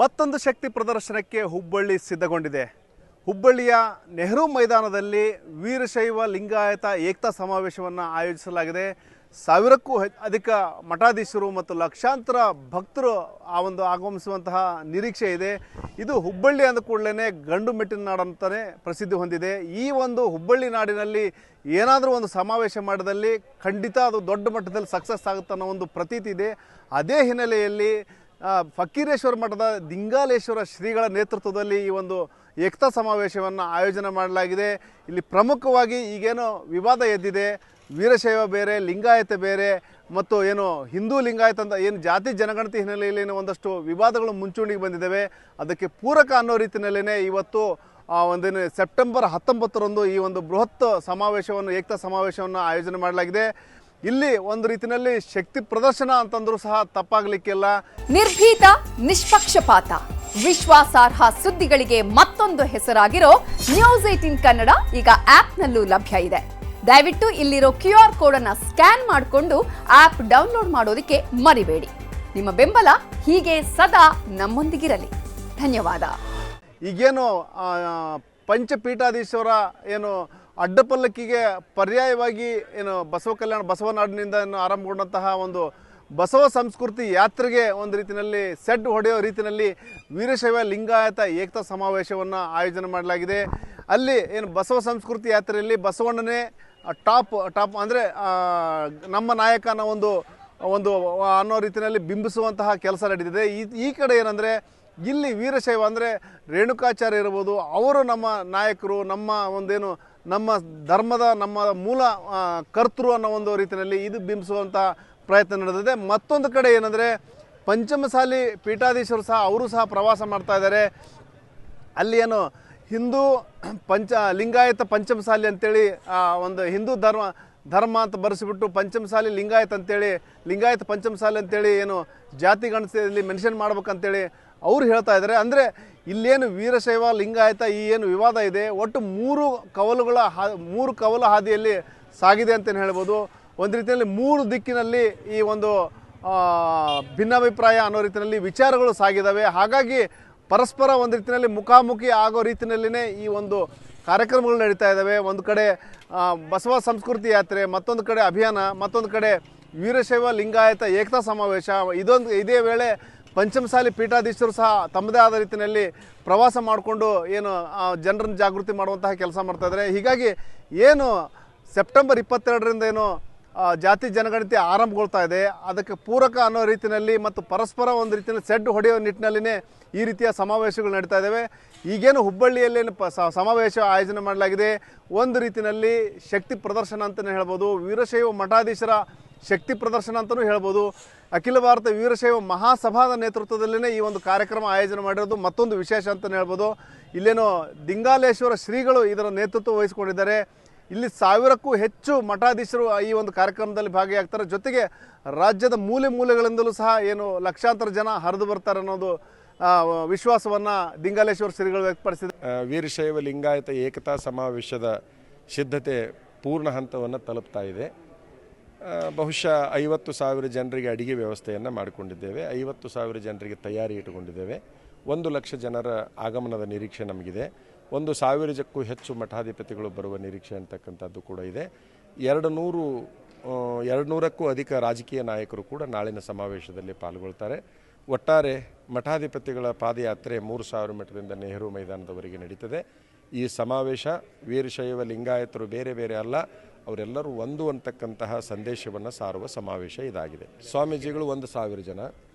ಮತ್ತೊಂದು ಶಕ್ತಿ ಪ್ರದರ್ಶನಕ್ಕೆ ಹುಬ್ಬಳ್ಳಿ ಸಿದ್ಧಗೊಂಡಿದೆ. ಹುಬ್ಬಳ್ಳಿಯ ನೆಹರು ಮೈದಾನದಲ್ಲಿ ವೀರಶೈವ ಲಿಂಗಾಯತ ಏಕತಾ ಸಮಾವೇಶವನ್ನು ಆಯೋಜಿಸಲಾಗಿದೆ. ಸಾವಿರಕ್ಕೂ ಅಧಿಕ ಮಠಾಧೀಶರು ಮತ್ತು ಲಕ್ಷಾಂತರ ಭಕ್ತರು ಆಗಮಿಸುವಂತಹ ನಿರೀಕ್ಷೆ ಇದೆ. ಇದು ಹುಬ್ಬಳ್ಳಿ ಅಂದ ಕೂಡಲೇ ಗಂಡು ಮೆಟ್ಟಿನ ನಾಡು ಅಂತಲೇ ಪ್ರಸಿದ್ಧಿ ಹೊಂದಿದೆ. ಈ ಒಂದು ಹುಬ್ಬಳ್ಳಿ ನಾಡಿನಲ್ಲಿ ಏನಾದರೂ ಒಂದು ಸಮಾವೇಶ ಮಾಡಿದಲ್ಲಿ ಖಂಡಿತ ಅದು ದೊಡ್ಡ ಮಟ್ಟದಲ್ಲಿ ಸಕ್ಸಸ್ ಆಗುತ್ತೆ ಅನ್ನೋ ಒಂದು ಪ್ರತೀತಿ ಇದೆ. ಅದೇ ಹಿನ್ನೆಲೆಯಲ್ಲಿ ಫಕೀರೇಶ್ವರ ಮಠದ ದಿಂಗಾಲೇಶ್ವರ ಶ್ರೀಗಳ ನೇತೃತ್ವದಲ್ಲಿ ಈ ಒಂದು ಏಕತಾ ಸಮಾವೇಶವನ್ನು ಆಯೋಜನೆ ಮಾಡಲಾಗಿದೆ. ಇಲ್ಲಿ ಪ್ರಮುಖವಾಗಿ ಈಗೇನೋ ವಿವಾದ ಎದ್ದಿದೆ. ವೀರಶೈವ ಬೇರೆ, ಲಿಂಗಾಯತ ಬೇರೆ, ಮತ್ತು ಏನು ಹಿಂದೂ ಲಿಂಗಾಯತ ಅಂತ ಏನು ಜಾತಿ ಜನಗಣತಿ ಹಿನ್ನೆಲೆಯಲ್ಲಿ ಒಂದಷ್ಟು ವಿವಾದಗಳು ಮುಂಚೂಣಿಗೆ ಬಂದಿದ್ದಾವೆ. ಅದಕ್ಕೆ ಪೂರಕ ಅನ್ನೋ ರೀತಿಯಲ್ಲೇ ಇವತ್ತು ಒಂದಿನ ಸೆಪ್ಟೆಂಬರ್ 19ರಂದು ಈ ಒಂದು ಬೃಹತ್ ಸಮಾವೇಶವನ್ನು ಏಕತಾ ಸಮಾವೇಶವನ್ನು ಆಯೋಜನೆ ಮಾಡಲಾಗಿದೆ. ಇಲ್ಲಿ ಒಂದು ರೀತಿಯಲ್ಲಿ ಶಕ್ತಿ ಪ್ರದರ್ಶನ ಅಂತಂದ್ರೂ ಸಹ ತಪ್ಪಾಗಲಿಕ್ಕಿಲ್ಲ. ನಿರ್ಭೀತ, ನಿಷ್ಪಕ್ಷಪಾತ, ವಿಶ್ವಾಸಾರ್ಹ ಸುದ್ದಿಗಳಿಗೆ ಮತ್ತೊಂದು ಹೆಸರಾಗಿರೋ ನ್ಯೂಸ್ 18 ಕನ್ನಡ ಈಗ ಆಪ್ನಲ್ಲೂ ಲಭ್ಯ ಇದೆ. ದಯವಿಟ್ಟು ಇಲ್ಲಿರೋ QR ಕೋಡ್ ಅನ್ನು ಸ್ಕ್ಯಾನ್ ಮಾಡಿಕೊಂಡು ಆಪ್ ಡೌನ್ಲೋಡ್ ಮಾಡೋದಕ್ಕೆ ಮರಿಬೇಡಿ. ನಿಮ್ಮ ಬೆಂಬಲ ಹೀಗೆ ಸದಾ ನಮ್ಮೊಂದಿಗಿರಲಿ. ಧನ್ಯವಾದ. ಈಗೇನು ಪಂಚಪೀಠಾಧೀಶ್ವರ ಏನು ಅಡ್ಡಪಲ್ಲಕ್ಕಿಗೆ ಪರ್ಯಾಯವಾಗಿ ಏನು ಬಸವನಾಡಿನಿಂದ ಆರಂಭಗೊಂಡಂತಹ ಒಂದು ಬಸವ ಸಂಸ್ಕೃತಿ ಯಾತ್ರೆಗೆ ಒಂದು ರೀತಿಯಲ್ಲಿ ಸೆಡ್ ಹೊಡೆಯೋ ರೀತಿಯಲ್ಲಿ ವೀರಶೈವ ಲಿಂಗಾಯತ ಏಕತಾ ಸಮಾವೇಶವನ್ನು ಆಯೋಜನೆ ಮಾಡಲಾಗಿದೆ. ಅಲ್ಲಿ ಏನು ಬಸವ ಸಂಸ್ಕೃತಿ ಯಾತ್ರೆಯಲ್ಲಿ ಬಸವಣ್ಣನೇ ಟಾಪ್ ಅಂದರೆ ನಮ್ಮ ನಾಯಕ ಅನ್ನೋ ಒಂದು ಅನ್ನೋ ರೀತಿಯಲ್ಲಿ ಬಿಂಬಿಸುವಂತಹ ಕೆಲಸ ನಡೆದಿದೆ. ಈ ಕಡೆ ಏನಂದರೆ ಇಲ್ಲಿ ವೀರಶೈವ ಅಂದರೆ ರೇಣುಕಾಚಾರ್ಯ ಇರ್ಬೋದು, ಅವರು ನಮ್ಮ ನಾಯಕರು, ನಮ್ಮ ಧರ್ಮದ ನಮ್ಮ ಮೂಲ ಕರ್ತೃ ಅನ್ನೋ ಒಂದು ರೀತಿಯಲ್ಲಿ ಇದು ಬಿಂಬಿಸುವಂಥ ಪ್ರಯತ್ನ ನಡೆದಿದೆ. ಮತ್ತೊಂದು ಕಡೆ ಏನಂದರೆ ಪಂಚಮಸಾಲಿ ಪೀಠಾಧೀಶರು ಸಹ ಅವರು ಸಹ ಪ್ರವಾಸ ಮಾಡ್ತಾ ಇದ್ದಾರೆ. ಅಲ್ಲಿ ಏನು ಹಿಂದೂ ಲಿಂಗಾಯತ ಪಂಚಮಸಾಲಿ ಅಂತೇಳಿ ಒಂದು ಹಿಂದೂ ಧರ್ಮ ಅಂತ ಬರೆಸಿಬಿಟ್ಟು ಪಂಚಮಸಾಲಿ ಲಿಂಗಾಯತ ಪಂಚಮಸಾಲಿ ಅಂತೇಳಿ ಏನು ಜಾತಿ ಗಣತಿಯಲ್ಲಿ ಮೆನ್ಷನ್ ಮಾಡ್ಬೇಕಂತೇಳಿ ಅವ್ರು ಹೇಳ್ತಾ ಇದ್ದಾರೆ. ಅಂದರೆ ಇಲ್ಲೇನು ವೀರಶೈವ ಲಿಂಗಾಯತ ಈ ಏನು ವಿವಾದ ಇದೆ ಒಟ್ಟು ಮೂರು ಕವಲ ಹಾದಿಯಲ್ಲಿ ಸಾಗಿದೆ ಅಂತಲೇ ಹೇಳ್ಬೋದು. ಒಂದು ರೀತಿಯಲ್ಲಿ ಮೂರು ದಿಕ್ಕಿನಲ್ಲಿ ಈ ಒಂದು ಭಿನ್ನಾಭಿಪ್ರಾಯ ಅನ್ನೋ ರೀತಿಯಲ್ಲಿ ವಿಚಾರಗಳು ಸಾಗಿದ್ದಾವೆ. ಹಾಗಾಗಿ ಪರಸ್ಪರ ಒಂದು ರೀತಿಯಲ್ಲಿ ಮುಖಾಮುಖಿ ಆಗೋ ರೀತಿಯಲ್ಲಿನೇ ಈ ಒಂದು ಕಾರ್ಯಕ್ರಮಗಳು ನಡೀತಾ ಇದ್ದಾವೆ. ಒಂದು ಕಡೆ ಬಸವ ಸಂಸ್ಕೃತಿ ಯಾತ್ರೆ, ಮತ್ತೊಂದು ಕಡೆ ಅಭಿಯಾನ, ಮತ್ತೊಂದು ಕಡೆ ವೀರಶೈವ ಲಿಂಗಾಯತ ಏಕತಾ ಸಮಾವೇಶ. ಇದೇ ವೇಳೆ ಪಂಚಮಸಾಲಿ ಪೀಠಾಧೀಶರು ಸಹ ತಮ್ಮದೇ ಆದ ರೀತಿಯಲ್ಲಿ ಪ್ರವಾಸ ಮಾಡಿಕೊಂಡು ಏನು ಜನರನ್ನು ಜಾಗೃತಿ ಮಾಡುವಂತಹ ಕೆಲಸ ಮಾಡ್ತಾಯಿದ್ದಾರೆ. ಹೀಗಾಗಿ ಏನು ಸೆಪ್ಟೆಂಬರ್ 22ರಿಂದ ಏನು ಜಾತಿ ಜನಗಣತಿ ಆರಂಭಗೊಳ್ತಾ ಇದೆ ಅದಕ್ಕೆ ಪೂರಕ ಅನ್ನೋ ರೀತಿಯಲ್ಲಿ ಮತ್ತು ಪರಸ್ಪರ ಒಂದು ರೀತಿಯಲ್ಲಿ ಸೆಡ್ ಹೊಡೆಯೋ ನಿಟ್ಟಿನಲ್ಲಿನೇ ಈ ರೀತಿಯ ಸಮಾವೇಶಗಳು ನಡೀತಾ ಇದ್ದಾವೆ. ಈಗೇನು ಹುಬ್ಬಳ್ಳಿಯಲ್ಲೇನು ಸಮಾವೇಶ ಆಯೋಜನೆ ಮಾಡಲಾಗಿದೆ ಒಂದು ರೀತಿಯಲ್ಲಿ ಶಕ್ತಿ ಪ್ರದರ್ಶನ ಅಂತಲೇ ಹೇಳ್ಬೋದು. ವೀರಶೈವ ಮಠಾಧೀಶರ ಶಕ್ತಿ ಪ್ರದರ್ಶನ ಅಂತಲೂ ಹೇಳ್ಬೋದು. ಅಖಿಲ ಭಾರತ ವೀರಶೈವ ಮಹಾಸಭಾದ ನೇತೃತ್ವದಲ್ಲೇ ಈ ಒಂದು ಕಾರ್ಯಕ್ರಮ ಆಯೋಜನೆ ಮಾಡಿರೋದು ಮತ್ತೊಂದು ವಿಶೇಷ ಅಂತಲೇ ಹೇಳ್ಬೋದು. ಇಲ್ಲೇನೋ ದಿಂಗಾಲೇಶ್ವರ ಶ್ರೀಗಳು ಇದರ ನೇತೃತ್ವ ವಹಿಸಿಕೊಂಡಿದ್ದಾರೆ. ಇಲ್ಲಿ 1000ಕ್ಕೂ ಹೆಚ್ಚು ಮಠಾಧೀಶರು ಈ ಒಂದು ಕಾರ್ಯಕ್ರಮದಲ್ಲಿ ಭಾಗಿಯಾಗ್ತಾರೆ. ಜೊತೆಗೆ ರಾಜ್ಯದ ಮೂಲೆಗಳಿಂದಲೂ ಸಹ ಏನು ಲಕ್ಷಾಂತರ ಜನ ಹರಿದು ಬರ್ತಾರೆ ಅನ್ನೋದು ವಿಶ್ವಾಸವನ್ನು ದಿಂಗಾಲೇಶ್ವರ ಶ್ರೀಗಳು ವ್ಯಕ್ತಪಡಿಸಿದ್ದಾರೆ. ವೀರಶೈವ ಲಿಂಗಾಯತ ಏಕತಾ ಸಮಾವೇಶದ ಸಿದ್ಧತೆ ಪೂರ್ಣ ಹಂತವನ್ನು ತಲುಪ್ತಾ ಇದೆ. ಬಹುಶಃ 50,000 ಜನರಿಗೆ ಅಡಿಗೆ ವ್ಯವಸ್ಥೆಯನ್ನು ಮಾಡಿಕೊಂಡಿದ್ದೇವೆ. 50,000 ಜನರಿಗೆ ತಯಾರಿ ಇಟ್ಟುಕೊಂಡಿದ್ದೇವೆ. 1,00,000 ಜನರ ಆಗಮನದ ನಿರೀಕ್ಷೆ ನಮಗಿದೆ. 1,000ಕ್ಕೂ ಹೆಚ್ಚು ಮಠಾಧಿಪತಿಗಳು ಬರುವ ನಿರೀಕ್ಷೆ ಅಂತಕ್ಕಂಥದ್ದು ಕೂಡ ಇದೆ. 200ಕ್ಕೂ ಅಧಿಕ ರಾಜಕೀಯ ನಾಯಕರು ಕೂಡ ನಾಳಿನ ಸಮಾವೇಶದಲ್ಲಿ ಪಾಲ್ಗೊಳ್ತಾರೆ. ಒಟ್ಟಾರೆ ಮಠಾಧಿಪತಿಗಳ ಪಾದಯಾತ್ರೆ 3,000 ಮಠದಿಂದ ನೆಹರು ಮೈದಾನದವರೆಗೆ ನಡೀತದೆ. ಈ ಸಮಾವೇಶ ವೀರಶೈವ ಲಿಂಗಾಯತರು ಬೇರೆ ಬೇರೆ ಅಲ್ಲ, ಅವರೆಲ್ಲರೂ ಒಂದು ಅಂತಕ್ಕಂತಹ ಸಂದೇಶವನ್ನು ಸಾರುವ ಸಮಾವೇಶ ಇದಾಗಿದೆ. ಸ್ವಾಮೀಜಿಗಳು 1,000 ಜನ,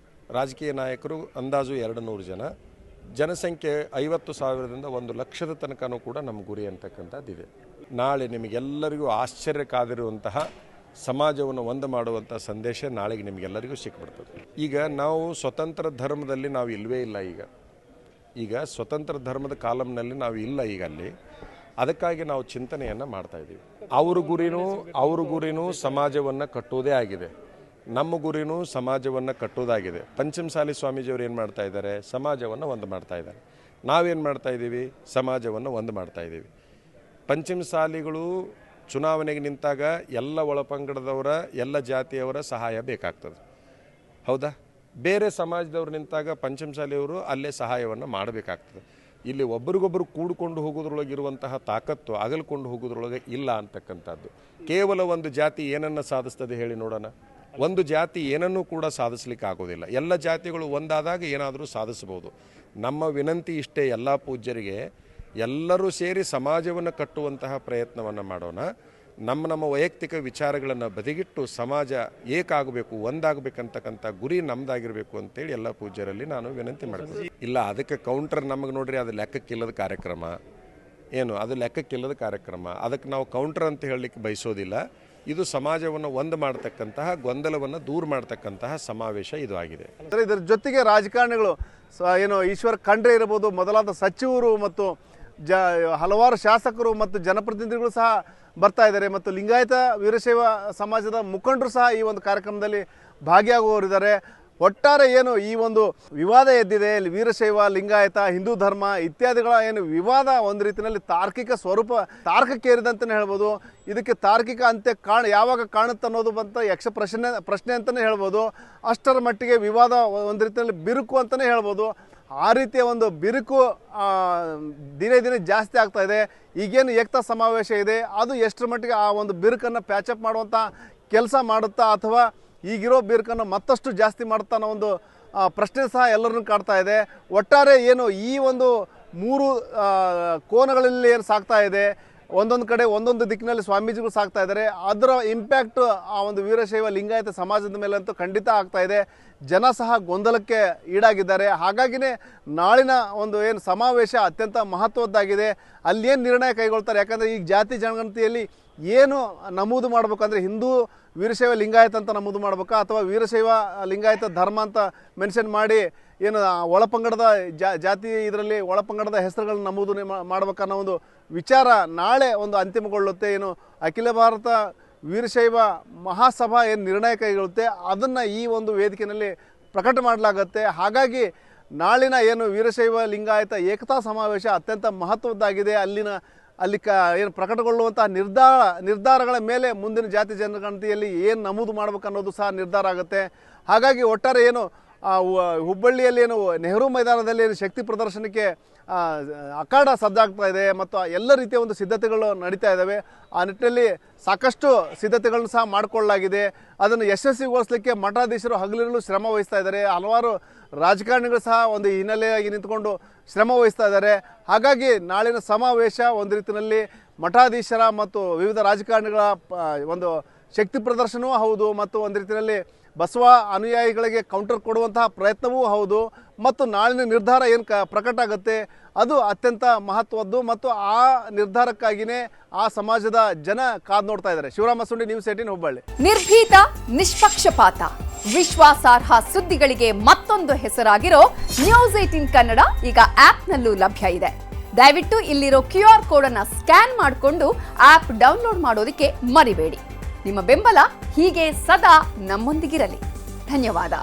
ರಾಜಕೀಯ ನಾಯಕರು ಅಂದಾಜು 200 ಜನ, ಜನಸಂಖ್ಯೆ 50,000ದಿಂದ 1,00,000 ತನಕನೂ ಕೂಡ ನಮ್ಮ ಗುರಿ ಅಂತಕ್ಕಂಥದ್ದಿದೆ. ನಾಳೆ ನಿಮಗೆಲ್ಲರಿಗೂ ಆಶ್ಚರ್ಯಕ್ಕಾದಿರುವಂತಹ ಸಮಾಜವನ್ನು ಒಂದು ಮಾಡುವಂಥ ಸಂದೇಶ ನಾಳೆಗೆ ನಿಮಗೆಲ್ಲರಿಗೂ ಸಿಕ್ಬಿಡ್ತದೆ. ಈಗ ನಾವು ಸ್ವತಂತ್ರ ಧರ್ಮದಲ್ಲಿ ನಾವು ಇಲ್ಲವೇ ಇಲ್ಲ. ಈಗ ಸ್ವತಂತ್ರ ಧರ್ಮದ ಕಾಲಂನಲ್ಲಿ ನಾವು ಇಲ್ಲ ಈಗ ಅಲ್ಲಿ. ಅದಕ್ಕಾಗಿ ನಾವು ಚಿಂತನೆಯನ್ನು ಮಾಡ್ತಾಯಿದ್ದೀವಿ. ಅವ್ರ ಗುರಿನೂ ಸಮಾಜವನ್ನು ಕಟ್ಟುವುದೇ ಆಗಿದೆ. ನಮ್ಮ ಗುರಿನೂ ಸಮಾಜವನ್ನು ಕಟ್ಟೋದಾಗಿದೆ. ಪಂಚಮಸಾಲಿ ಸ್ವಾಮೀಜಿಯವರು ಏನು ಮಾಡ್ತಾ ಇದ್ದಾರೆ? ಸಮಾಜವನ್ನು ಒಂದು ಮಾಡ್ತಾ ಇದ್ದಾರೆ. ನಾವೇನು ಮಾಡ್ತಾ ಇದ್ದೀವಿ? ಸಮಾಜವನ್ನು ಒಂದು ಮಾಡ್ತಾ ಇದ್ದೀವಿ. ಪಂಚಮಸಾಲಿಗಳು ಚುನಾವಣೆಗೆ ನಿಂತಾಗ ಎಲ್ಲ ಒಳಪಂಗಡದವರ ಎಲ್ಲ ಜಾತಿಯವರ ಸಹಾಯ ಬೇಕಾಗ್ತದೆ. ಹೌದಾ? ಬೇರೆ ಸಮಾಜದವ್ರು ನಿಂತಾಗ ಪಂಚಮಸಾಲಿಯವರು ಅಲ್ಲೇ ಸಹಾಯವನ್ನು ಮಾಡಬೇಕಾಗ್ತದೆ. ಇಲ್ಲಿ ಒಬ್ರಿಗೊಬ್ಬರು ಕೂಡಿಕೊಂಡು ಹೋಗೋದ್ರೊಳಗಿರುವಂತಹ ತಾಕತ್ತು ಅಗಲ್ಕೊಂಡು ಹೋಗೋದ್ರೊಳಗೆ ಇಲ್ಲ ಅಂತಕ್ಕಂಥದ್ದು. ಕೇವಲ ಒಂದು ಜಾತಿ ಏನನ್ನು ಸಾಧಿಸ್ತದೆ ಹೇಳಿ ನೋಡೋಣ. ಒಂದು ಜಾತಿ ಏನನ್ನೂ ಕೂಡ ಸಾಧಿಸ್ಲಿಕ್ಕೆ ಆಗೋದಿಲ್ಲ. ಎಲ್ಲ ಜಾತಿಗಳು ಒಂದಾದಾಗ ಏನಾದರೂ ಸಾಧಿಸ್ಬೋದು. ನಮ್ಮ ವಿನಂತಿ ಇಷ್ಟೇ, ಎಲ್ಲ ಪೂಜ್ಯರಿಗೆ ಎಲ್ಲರೂ ಸೇರಿ ಸಮಾಜವನ್ನು ಕಟ್ಟುವಂತಹ ಪ್ರಯತ್ನವನ್ನು ಮಾಡೋಣ. ನಮ್ಮ ವೈಯಕ್ತಿಕ ವಿಚಾರಗಳನ್ನು ಬದಿಗಿಟ್ಟು ಸಮಾಜ ಏಕಾಗಬೇಕು, ಒಂದಾಗಬೇಕಂತಕ್ಕಂಥ ಗುರಿ ನಮ್ಮದಾಗಿರಬೇಕು ಅಂತೇಳಿ ಎಲ್ಲ ಪೂಜ್ಯರಲ್ಲಿ ನಾನು ವಿನಂತಿ ಮಾಡ್ತೀನಿ. ಇಲ್ಲ ಅದಕ್ಕೆ ಕೌಂಟರ್ ನಮಗೆ ನೋಡ್ರಿ, ಅದು ಲೆಕ್ಕಕ್ಕಿಲ್ಲದ ಕಾರ್ಯಕ್ರಮ. ಅದು ಲೆಕ್ಕಕ್ಕಿಲ್ಲದ ಕಾರ್ಯಕ್ರಮ. ಅದಕ್ಕೆ ನಾವು ಕೌಂಟರ್ ಅಂತ ಹೇಳಲಿಕ್ಕೆ ಬಯಸೋದಿಲ್ಲ. ಇದು ಸಮಾಜವನ್ನು ಒಂದು ಮಾಡ್ತಕ್ಕಂತಹ, ಗೊಂದಲವನ್ನು ದೂರ ಮಾಡ್ತಕ್ಕಂತಹ ಸಮಾವೇಶ ಇದು ಆಗಿದೆ. ಇದರ ಜೊತೆಗೆ ರಾಜಕಾರಣಿಗಳು ಈಶ್ವರ್ ಖಂಡ್ರೆ ಇರಬಹುದು, ಮೊದಲಾದ ಸಚಿವರು ಮತ್ತು ಹಲವಾರು ಶಾಸಕರು ಮತ್ತು ಜನಪ್ರತಿನಿಧಿಗಳು ಸಹ ಬರ್ತಾ ಇದ್ದಾರೆ. ಮತ್ತು ಲಿಂಗಾಯತ ವೀರಶೈವ ಸಮಾಜದ ಮುಖಂಡರು ಸಹ ಈ ಒಂದು ಕಾರ್ಯಕ್ರಮದಲ್ಲಿ ಭಾಗಿಯಾಗುವವರಿದ್ದಾರೆ. ಒಟ್ಟಾರೆ ಈ ಒಂದು ವಿವಾದ ಎದ್ದಿದೆ, ವೀರಶೈವ, ಲಿಂಗಾಯತ, ಹಿಂದೂ ಧರ್ಮ ಇತ್ಯಾದಿಗಳ ವಿವಾದ ಒಂದು ರೀತಿಯಲ್ಲಿ ತಾರ್ಕಕ್ಕೇರಿದಂತಲೇ ಹೇಳ್ಬೋದು. ಇದಕ್ಕೆ ತಾರ್ಕಿಕ ಅಂತ್ಯ ಯಾವಾಗ ಕಾಣುತ್ತೆ ಅನ್ನೋದು ಬಂತ ಯಕ್ಷ ಪ್ರಶ್ನೆ ಅಂತಲೇ ಹೇಳ್ಬೋದು. ಅಷ್ಟರ ಮಟ್ಟಿಗೆ ವಿವಾದ ಒಂದು ರೀತಿಯಲ್ಲಿ ಬಿರುಕು ಅಂತಲೇ ಹೇಳ್ಬೋದು. ಆ ರೀತಿಯ ಒಂದು ಬಿರುಕು ದಿನೇ ದಿನೇ ಜಾಸ್ತಿ ಆಗ್ತಾ ಇದೆ. ಈಗೇನು ಏಕತಾ ಸಮಾವೇಶ ಇದೆ, ಅದು ಎಷ್ಟರ ಮಟ್ಟಿಗೆ ಆ ಒಂದು ಬಿರುಕನ್ನು ಪ್ಯಾಚಪ್ ಮಾಡುವಂಥ ಕೆಲಸ ಮಾಡುತ್ತಾ ಅಥವಾ ಈಗಿರೋ ಬಿರುಕನ್ನು ಮತ್ತಷ್ಟು ಜಾಸ್ತಿ ಮಾಡುತ್ತಾ ಅನ್ನೋ ಒಂದು ಪ್ರಶ್ನೆ ಸಹ ಎಲ್ಲರನ್ನೂ ಕಾಡ್ತಾ ಇದೆ. ಒಟ್ಟಾರೆ ಈ ಒಂದು ಮೂರು ಕೋನಗಳಲ್ಲಿ ಏನು ಸಾಗ್ತಾ ಇದೆ, ಒಂದೊಂದು ಕಡೆ ಒಂದೊಂದು ದಿಕ್ಕಿನಲ್ಲಿ ಸ್ವಾಮೀಜಿಗಳು ಸಾಗ್ತಾ ಇದ್ದಾರೆ. ಅದರ ಇಂಪ್ಯಾಕ್ಟ್ ಆ ಒಂದು ವೀರಶೈವ ಲಿಂಗಾಯತ ಸಮಾಜದ ಮೇಲೆ ಅಂತೂ ಖಂಡಿತ ಆಗ್ತಾ ಇದೆ. ಜನ ಸಹ ಗೊಂದಲಕ್ಕೆ ಈಡಾಗಿದ್ದಾರೆ. ಹಾಗಾಗಿನೇ ನಾಳಿನ ಒಂದು ಸಮಾವೇಶ ಅತ್ಯಂತ ಮಹತ್ವದ್ದಾಗಿದೆ. ಅಲ್ಲಿ ಏನು ನಿರ್ಣಯ ಕೈಗೊಳ್ತಾರೆ, ಯಾಕಂದರೆ ಈಗ ಜಾತಿ ಜನಗಣತಿಯಲ್ಲಿ ಏನು ನಮೂದು ಮಾಡಬೇಕಂದ್ರೆ ಹಿಂದೂ ವೀರಶೈವ ಲಿಂಗಾಯತ ಅಂತ ನಮೂದು ಮಾಡಬೇಕಾ ಅಥವಾ ವೀರಶೈವ ಲಿಂಗಾಯತ ಧರ್ಮ ಅಂತ ಮೆನ್ಷನ್ ಮಾಡಿ ಒಳಪಂಗಡದ ಜಾತಿ ಇದರಲ್ಲಿ ಒಳಪಂಗಡದ ಹೆಸರುಗಳನ್ನ ನಮೂದು ಮಾಡಬೇಕನ್ನೋ ಒಂದು ವಿಚಾರ ನಾಳೆ ಒಂದು ಅಂತಿಮಗೊಳ್ಳುತ್ತೆ. ಅಖಿಲ ಭಾರತ ವೀರಶೈವ ಮಹಾಸಭಾ ನಿರ್ಣಯ ಕೈಗೊಳ್ಳುತ್ತೆ, ಅದನ್ನು ಈ ಒಂದು ವೇದಿಕೆಯಲ್ಲಿ ಪ್ರಕಟ ಮಾಡಲಾಗುತ್ತೆ. ಹಾಗಾಗಿ ನಾಳಿನ ವೀರಶೈವ ಲಿಂಗಾಯತ ಏಕತಾ ಸಮಾವೇಶ ಅತ್ಯಂತ ಮಹತ್ವದ್ದಾಗಿದೆ. ಅಲ್ಲಿ ಪ್ರಕಟಗೊಳ್ಳುವಂತಹ ನಿರ್ಧಾರಗಳ ಮೇಲೆ ಮುಂದಿನ ಜಾತಿ ಜನಗಣತಿಯಲ್ಲಿ ಏನು ನಮೂದು ಮಾಡಬೇಕು ಅನ್ನೋದು ಸಹ ನಿರ್ಧಾರ ಆಗುತ್ತೆ. ಹಾಗಾಗಿ ಒಟ್ಟಾರೆ ಹುಬ್ಬಳ್ಳಿಯಲ್ಲಿ ನೆಹರು ಮೈದಾನದಲ್ಲಿ ಶಕ್ತಿ ಪ್ರದರ್ಶನಕ್ಕೆ ಅಖಾಡ ಸಜ್ಜಾಗ್ತಾ ಇದೆ ಮತ್ತು ಎಲ್ಲ ರೀತಿಯ ಒಂದು ಸಿದ್ಧತೆಗಳು ನಡೀತಾ ಇದ್ದಾವೆ. ಆ ನಿಟ್ಟಿನಲ್ಲಿ ಸಾಕಷ್ಟು ಸಿದ್ಧತೆಗಳನ್ನು ಸಹ ಮಾಡಿಕೊಳ್ಳಲಾಗಿದೆ. ಅದನ್ನು ಯಶಸ್ವಿಗೊಳಿಸಲಿಕ್ಕೆ ಮಠಾಧೀಶರು ಹಗಲಿರುಳು ಶ್ರಮ ವಹಿಸ್ತಾ ಇದ್ದಾರೆ. ಹಲವಾರು ರಾಜಕಾರಣಿಗಳು ಸಹ ಒಂದು ಹಿನ್ನೆಲೆಯಾಗಿ ನಿಂತ್ಕೊಂಡು ಶ್ರಮ ವಹಿಸ್ತಾ ಇದ್ದಾರೆ. ಹಾಗಾಗಿ ನಾಳಿನ ಸಮಾವೇಶ ಒಂದು ರೀತಿಯಲ್ಲಿ ಮಠಾಧೀಶರ ಮತ್ತು ವಿವಿಧ ರಾಜಕಾರಣಿಗಳ ಒಂದು ಶಕ್ತಿ ಪ್ರದರ್ಶನವೂ ಹೌದು ಮತ್ತು ಒಂದು ರೀತಿಯಲ್ಲಿ ಬಸವ ಅನುಯಾಯಿಗಳಿಗೆ ಕೌಂಟರ್ ಕೊಡುವಂತಹ ಪ್ರಯತ್ನವೂ ಹೌದು. ಮತ್ತು ನಾಳಿನ ನಿರ್ಧಾರ ಪ್ರಕಟ ಆಗುತ್ತೆ ಅದು ಅತ್ಯಂತ ಮಹತ್ವದ್ದು ಮತ್ತು ಆ ನಿರ್ಧಾರಕ್ಕಾಗಿಯೇ ಆ ಸಮಾಜದ ಜನ ಕಾದು ನೋಡ್ತಾ ಇದ್ದಾರೆ. ಶಿವರಾಮ ಸುಂಡಿ, ನ್ಯೂಸ್ 18 ಹುಬ್ಬಳ್ಳಿ. ನಿರ್ಭೀತ, ನಿಷ್ಪಕ್ಷಪಾತ, ವಿಶ್ವಾಸಾರ್ಹ ಸುದ್ದಿಗಳಿಗೆ ಮತ್ತೊಂದು ಹೆಸರಾಗಿರೋ ನ್ಯೂಸ್ 18 ಕನ್ನಡ ಈಗ ಆಪ್ನಲ್ಲೂ ಲಭ್ಯ ಇದೆ. ದಯವಿಟ್ಟು ಇಲ್ಲಿರೋ QR ಕೋಡ್ ಅನ್ನು ಸ್ಕ್ಯಾನ್ ಮಾಡಿಕೊಂಡು ಆಪ್ ಡೌನ್ಲೋಡ್ ಮಾಡೋದಕ್ಕೆ ಮರಿಬೇಡಿ. ನಿಮ್ಮ ಬೆಂಬಲ ಹೀಗೆ ಸದಾ ನಮ್ಮೊಂದಿಗಿರಲಿ. ಧನ್ಯವಾದ.